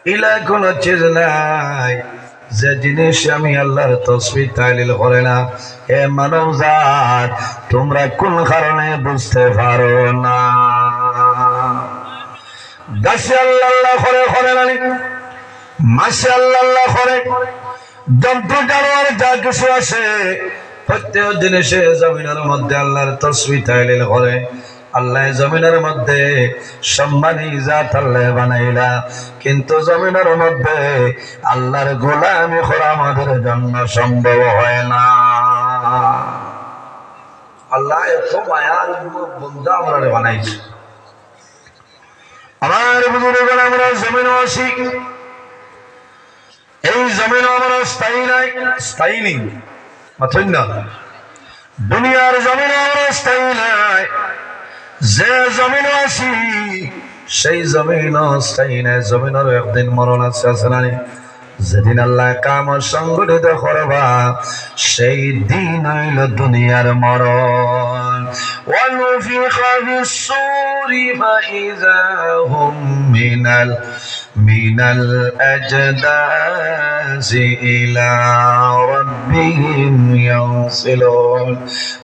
ইলা কোন চিজ নাই যে জিনিস আমি আল্লাহর তাসবিহ তাহলিল করে না। হে মানব জাত, তোমরা কোন কারণে বুঝতে পারো না? দাসে আল্লাহ করে করে না, মাসে আল্লাহ করে, জন্তু জানোয়ার যা কিছু আছে প্রত্যেক জিনিসে জমিনের মধ্যে আল্লাহর তাসবিহ তাহলিল করে। আল্লাহ জমিনের মধ্যে সম্মানী জাত আল্লাহ বানাইলা, কিন্তু জমিনের মধ্যে আল্লাহর গোলামি করা আমাদের জন্য সম্ভব হয় না। আল্লাহ এত মায়ার বন্ধা আমরা বানাইছে। আমার বুজুর্গণ, আমরা জমিনে আসি, এই জমিন আমরা স্থায়ী নাই, স্থায়ী নেই মাথুন না। দুনিয়ার জমিন আমরা স্থায়ী নাই, যে জমিন আসি সেই জমিন স্থায়ী নাই। জমিনের একদিন মরণ আছে, আছে না? যেদিন আল্লাহ কামত সংগঠিত করবা সেই দিন হইল দুনিয়ার মরণ। ونفخ في الصور فإذا هم من الأجداث إلى ربهم ينسلون